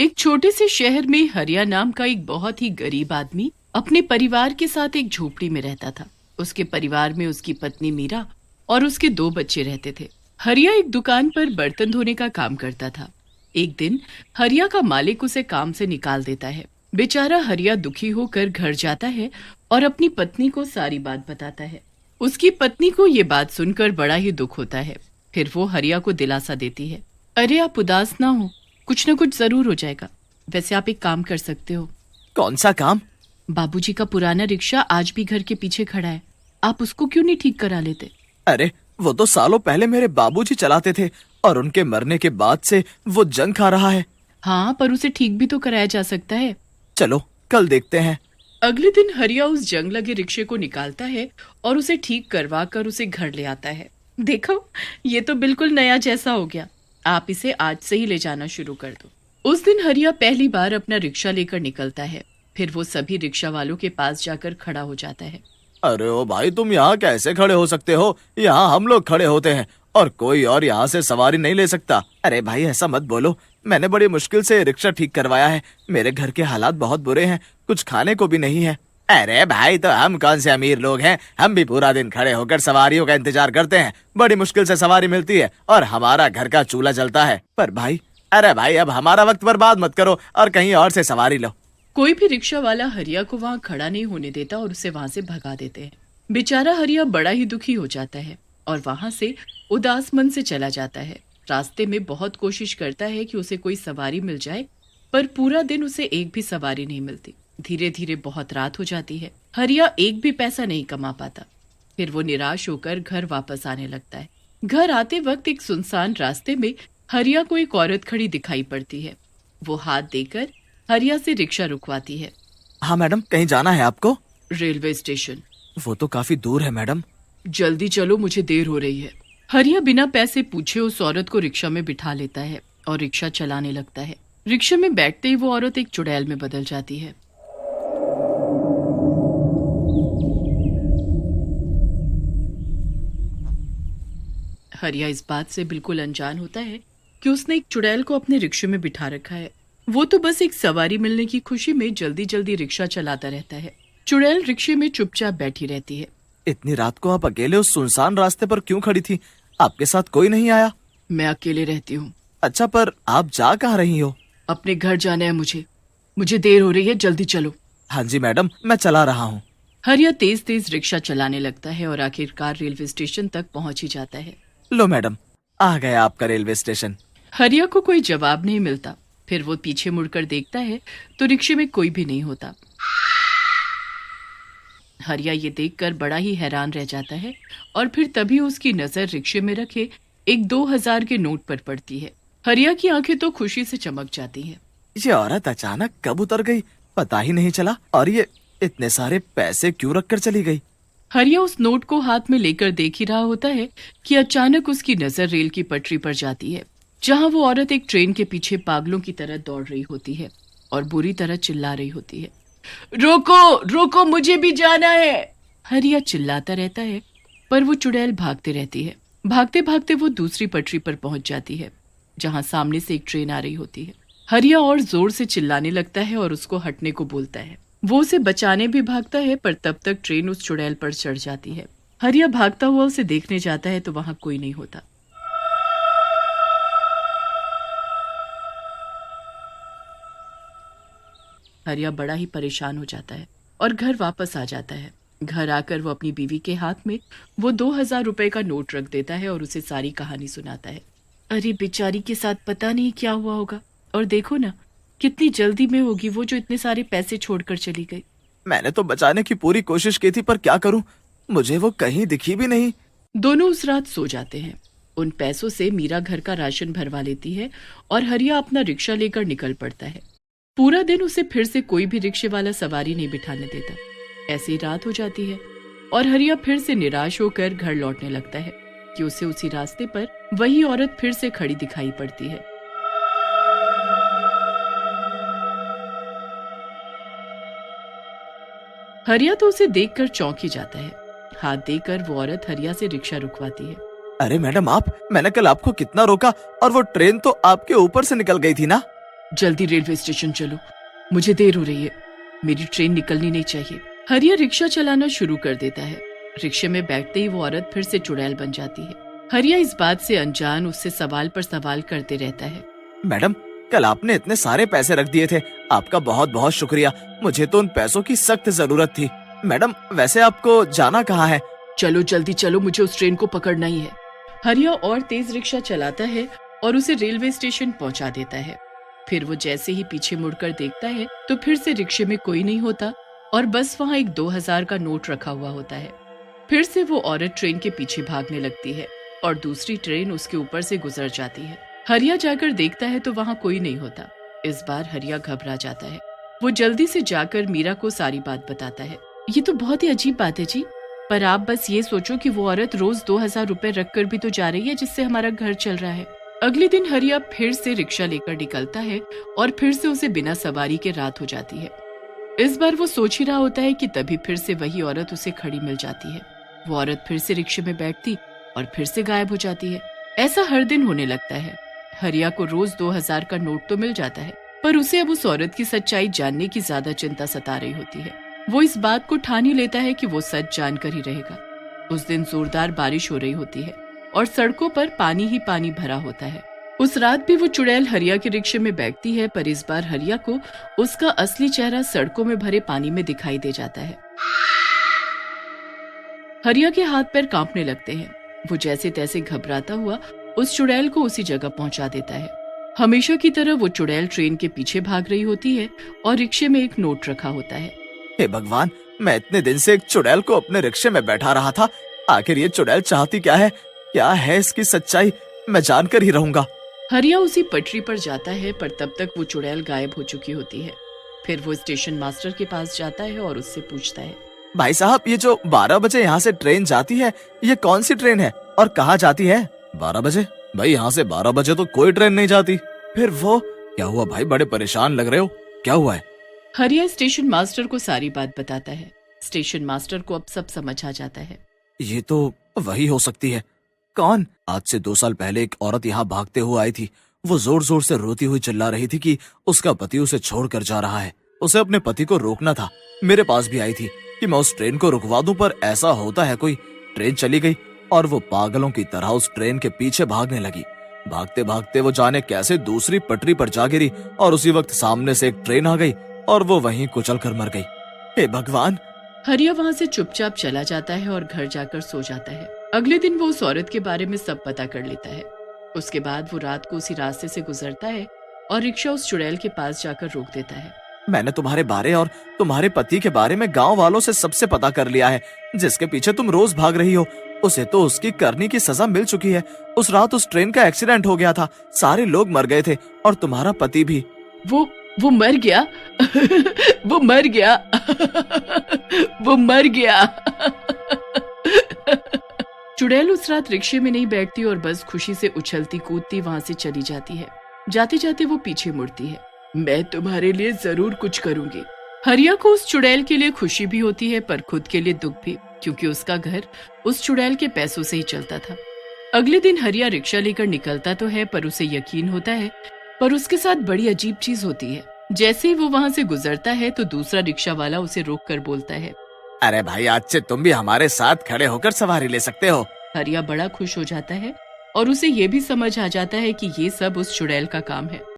एक छोटे से शहर में हरिया नाम का एक बहुत ही गरीब आदमी अपने परिवार के साथ एक झोपड़ी में रहता था। उसके परिवार में उसकी पत्नी मीरा और उसके 2 बच्चे रहते थे। हरिया एक दुकान पर बर्तन धोने का काम करता था। एक दिन हरिया का मालिक उसे काम से निकाल देता है। बेचारा हरिया दुखी होकर घर जाता है और अपनी पत्नी को सारी बात बताता है। उसकी पत्नी को ये बात सुनकर बड़ा ही दुख होता है। फिर वो हरिया को दिलासा देती है, अरे आप उदास ना हो, कुछ न कुछ जरूर हो जाएगा। वैसे आप एक काम कर सकते हो। कौन सा काम? बाबूजी का पुराना रिक्शा आज भी घर के पीछे खड़ा है, आप उसको क्यों नहीं ठीक करा लेते? अरे वो तो सालों पहले मेरे बाबूजी चलाते थे और उनके मरने के बाद से वो जंग खा रहा है। हाँ, पर उसे ठीक भी तो कराया जा सकता है। चलो कल देखते हैं। अगले दिन हरिया उस जंग लगे रिक्शे को निकालता है और उसे ठीक करवा कर उसे घर ले आता है। देखो, ये तो बिल्कुल नया जैसा हो गया। आप इसे आज से ही ले जाना शुरू कर दो। उस दिन हरिया पहली बार अपना रिक्शा लेकर निकलता है। फिर वो सभी रिक्शा वालों के पास जाकर खड़ा हो जाता है। अरे ओ भाई, तुम यहाँ कैसे खड़े हो सकते हो? यहाँ हम लोग खड़े होते हैं और कोई और यहाँ से सवारी नहीं ले सकता। अरे भाई ऐसा मत बोलो, मैंने बड़ी मुश्किल से रिक्शा ठीक करवाया है। मेरे घर के हालात बहुत बुरे हैं, कुछ खाने को भी नहीं है। अरे भाई, तो हम कौन से अमीर लोग हैं? हम भी पूरा दिन खड़े होकर सवारियों का इंतजार करते हैं। बड़ी मुश्किल से सवारी मिलती है और हमारा घर का चूल्हा जलता है। पर भाई, अरे भाई अब हमारा वक्त बर्बाद मत करो और कहीं और से सवारी लो। कोई भी रिक्शा वाला हरिया को वहाँ खड़ा नहीं होने देता और उसे वहाँ से भगा देते हैं। बेचारा हरिया बड़ा ही दुखी हो जाता है और वहाँ से उदास मन से चला जाता है। रास्ते में बहुत कोशिश करता है कि उसे कोई सवारी मिल जाए, पर पूरा दिन उसे एक भी सवारी नहीं मिलती। धीरे धीरे बहुत रात हो जाती है। हरिया एक भी पैसा नहीं कमा पाता। फिर वो निराश होकर घर वापस आने लगता है। घर आते वक्त एक सुनसान रास्ते में हरिया को एक औरत खड़ी दिखाई पड़ती है। वो हाथ देकर हरिया से रिक्शा रुकवाती है। हाँ मैडम, कहीं जाना है आपको? Railway station. वो तो काफी दूर है मैडम। जल्दी चलो, मुझे देर हो रही है। हरिया बिना पैसे पूछे उस औरत को रिक्शा में बिठा लेता है और रिक्शा चलाने लगता है। रिक्शा में बैठते ही वो औरत एक चुड़ैल में बदल जाती है। हरिया इस बात से बिल्कुल अनजान होता है कि उसने एक चुड़ैल को अपने रिक्शे में बिठा रखा है। वो तो बस एक सवारी मिलने की खुशी में जल्दी जल्दी रिक्शा चलाता रहता है। चुड़ैल रिक्शे में चुपचाप बैठी रहती है। इतनी रात को आप अकेले उस सुनसान रास्ते पर क्यों खड़ी थी? आपके साथ कोई नहीं आया? मैं अकेले रहती हूँ। अच्छा, पर आप जा कहाँ रही हो? अपने घर जाना है मुझे देर हो रही है, जल्दी चलो। हाँ जी मैडम, मैं चला रहा हूँ। हरिया तेज तेज रिक्शा चलाने लगता है और आखिरकार रेलवे स्टेशन तक पहुंच ही जाता है। लो मैडम, आ गया आपका रेलवे स्टेशन। हरिया को कोई जवाब नहीं मिलता। फिर वो पीछे मुड़कर देखता है तो रिक्शे में कोई भी नहीं होता। हरिया ये देखकर बड़ा ही हैरान रह जाता है और फिर तभी उसकी नजर रिक्शे में रखे एक 2000 के नोट पर पड़ती है। हरिया की आंखें तो खुशी से चमक जाती हैं। ये औरत अचानक कब उतर गई पता ही नहीं चला, और ये इतने सारे पैसे क्यों रख कर चली गई? हरिया उस नोट को हाथ में लेकर देख ही रहा होता है कि अचानक उसकी नजर रेल की पटरी पर जाती है, जहां वो औरत एक ट्रेन के पीछे पागलों की तरह दौड़ रही होती है और बुरी तरह चिल्ला रही होती है, रोको रोको, मुझे भी जाना है। हरिया चिल्लाता रहता है पर वो चुड़ैल भागते रहती है। भागते भागते वो दूसरी पटरी पर पहुंच जाती है, जहां सामने से एक ट्रेन आ रही होती है। हरिया और जोर से चिल्लाने लगता है और उसको हटने को बोलता है। वो उसे बचाने भी भागता है, पर तब तक ट्रेन उस चुड़ैल पर चढ़ जाती है। हरिया भागता हुआ उसे देखने जाता है तो वहां कोई नहीं होता। हरिया बड़ा ही परेशान हो जाता है और घर वापस आ जाता है। घर आकर वो अपनी बीवी के हाथ में वो 2000 रुपए का नोट रख देता है और उसे सारी कहानी सुनाता है। अरे बेचारी के साथ पता नहीं क्या हुआ होगा, और देखो ना कितनी जल्दी में होगी वो जो इतने सारे पैसे छोड़कर चली गई। मैंने तो बचाने की पूरी कोशिश की थी, पर क्या करूं, मुझे वो कहीं दिखी भी नहीं। दोनों उस रात सो जाते हैं। उन पैसों से मीरा घर का राशन भरवा लेती है और हरिया अपना रिक्शा लेकर निकल पड़ता है। पूरा दिन उसे फिर से कोई भी रिक्शे वाला सवारी नहीं बिठाने देता। ऐसी रात हो जाती है और हरिया फिर से निराश होकर घर लौटने लगता है कि उसे उसी रास्ते पर वही औरत फिर से खड़ी दिखाई पड़ती है। हरिया तो उसे देखकर चौंक ही जाता है। हाथ देकर वो औरत हरिया से रिक्शा रुकवाती है। अरे मैडम, मैंने कल आपको कितना रोका और वो ट्रेन तो आपके ऊपर से निकल गई थी ना। जल्दी रेलवे स्टेशन चलो, मुझे देर हो रही है, मेरी ट्रेन निकलनी नहीं चाहिए। हरिया रिक्शा चलाना शुरू कर देता है। रिक्शे में बैठते ही वो औरत फिर से चुड़ैल बन जाती है। हरिया इस बात से अनजान उससे सवाल पर सवाल करते रहता है। मैडम, कल आपने इतने सारे पैसे रख दिए थे, आपका बहुत बहुत शुक्रिया। मुझे तो उन पैसों की सख्त जरूरत थी। मैडम, वैसे आपको जाना कहाँ है? चलो जल्दी चलो, मुझे उस ट्रेन को पकड़ना ही है। हरिया और तेज रिक्शा चलाता है और उसे रेलवे स्टेशन पहुंचा देता है। फिर वो जैसे ही पीछे मुड़कर देखता है तो फिर से रिक्शे में कोई नहीं होता और बस वहाँ एक 2000 का नोट रखा हुआ होता है। फिर से वो औरत ट्रेन के पीछे भागने लगती है और दूसरी ट्रेन उसके ऊपर से गुजर जाती है। हरिया जाकर देखता है तो वहाँ कोई नहीं होता। इस बार हरिया घबरा जाता है। वो जल्दी से जाकर मीरा को सारी बात बताता है। ये तो बहुत ही अजीब बात है जी, पर आप बस ये सोचो कि वो औरत रोज 2000 रुपए रख कर भी तो जा रही है, जिससे हमारा घर चल रहा है। अगले दिन हरिया फिर से रिक्शा लेकर निकलता है और फिर से उसे बिना सवारी के रात हो जाती है। इस बार वो सोच ही रहा होता है कि तभी फिर से वही औरत उसे खड़ी मिल जाती है। वो औरत फिर से रिक्शे में बैठती और फिर से गायब हो जाती है। ऐसा हर दिन होने लगता है। हरिया को रोज 2000 का नोट तो मिल जाता है, पर उसे अब उस औरत की सच्चाई जानने की ज्यादा चिंता सता रही होती है। वो इस बात को ठान ही लेता है कि वो सच जानकर ही रहेगा। उस दिन जोरदार बारिश हो रही होती है और सड़कों पर पानी ही पानी भरा होता है। उस रात भी वो चुड़ैल हरिया के रिक्शे में बैठती है, पर इस बार हरिया को उसका असली चेहरा सड़कों में भरे पानी में दिखाई दे जाता है। हरिया के हाथ पैर कांपने लगते हैं। वो जैसे तैसे घबराता हुआ उस चुड़ैल को उसी जगह पहुंचा देता है। हमेशा की तरह वो चुड़ैल ट्रेन के पीछे भाग रही होती है और रिक्शे में एक नोट रखा होता है। हे भगवान, मैं इतने दिन से एक चुड़ैल को अपने रिक्शे में बैठा रहा था। आखिर ये चुड़ैल चाहती क्या है? क्या है इसकी सच्चाई? मैं जानकर ही रहूंगा। हरिया उसी पटरी पर जाता है, पर तब तक वो चुड़ैल गायब हो चुकी होती है। फिर वो स्टेशन मास्टर के पास जाता है और उससे पूछता है, भाई साहब, ये जो 12 बजे यहाँ से ट्रेन जाती है, ये कौन सी ट्रेन है और कहाँ जाती है? 12 बजे? भाई यहाँ से 12 बजे तो कोई ट्रेन नहीं जाती। फिर वो क्या हुआ भाई? बड़े परेशान लग रहे हो, क्या हुआ है? हरिया स्टेशन मास्टर को सारी बात बताता है। स्टेशन मास्टर को अब सब समझ आ जाता है। ये तो वही हो सकती है। कौन? आज से 2 साल पहले एक औरत यहाँ भागते हुए आई थी। वो जोर जोर से रोती हुई चिल्ला रही थी कि उसका पति उसे छोड़कर जा रहा है। उसे अपने पति को रोकना था। मेरे पास भी आई थी कि मैं उस ट्रेन को रुकवा दूं, पर ऐसा होता है कोई? ट्रेन चली गई और वो पागलों की तरह उस ट्रेन के पीछे भागने लगी। भागते भागते वो जाने कैसे दूसरी पटरी पर जा गिरी और उसी वक्त सामने से एक ट्रेन आ गई और वो वहीं कुचल कर मर गई। हे भगवान! हरिया वहाँ से चुपचाप चला जाता है और घर जाकर सो जाता है। अगले दिन वो उस औरत के बारे में सब पता कर लेता है। उसके बाद वो रात को उसी रास्ते से गुजरता है और रिक्शा उस चुड़ैल के पास जाकर रोक देता है। मैंने तुम्हारे बारे और तुम्हारे पति के बारे में गांव वालों से सबसे पता कर लिया है। जिसके पीछे तुम रोज भाग रही हो, उसे तो उसकी करनी की सजा मिल चुकी है। उस रात उस ट्रेन का एक्सीडेंट हो गया था, सारे लोग मर गए थे और तुम्हारा पति भी। वो मर गया? वो मर गया? वो मर गया? चुड़ैल उस रात रिक्शे में नहीं बैठती और बस खुशी से उछलती कूदती वहाँ से चली जाती है। जाते जाते वो पीछे मुड़ती है। मैं तुम्हारे लिए जरूर कुछ करूंगी। हरिया को उस चुड़ैल के लिए खुशी भी होती है, पर खुद के लिए दुख भी, क्योंकि उसका घर उस चुड़ैल के पैसों से ही चलता था। अगले दिन हरिया रिक्शा लेकर निकलता तो है, पर उसे यकीन होता है, पर उसके साथ बड़ी अजीब चीज होती है। जैसे ही वो वहाँ से गुजरता है तो दूसरा रिक्शा वाला उसे रोक कर बोलता है, अरे भाई, आज से तुम भी हमारे साथ खड़े होकर सवारी ले सकते हो। हरिया बड़ा खुश हो जाता है और उसे ये भी समझ आ जाता है कि ये सब उस चुड़ैल का काम है।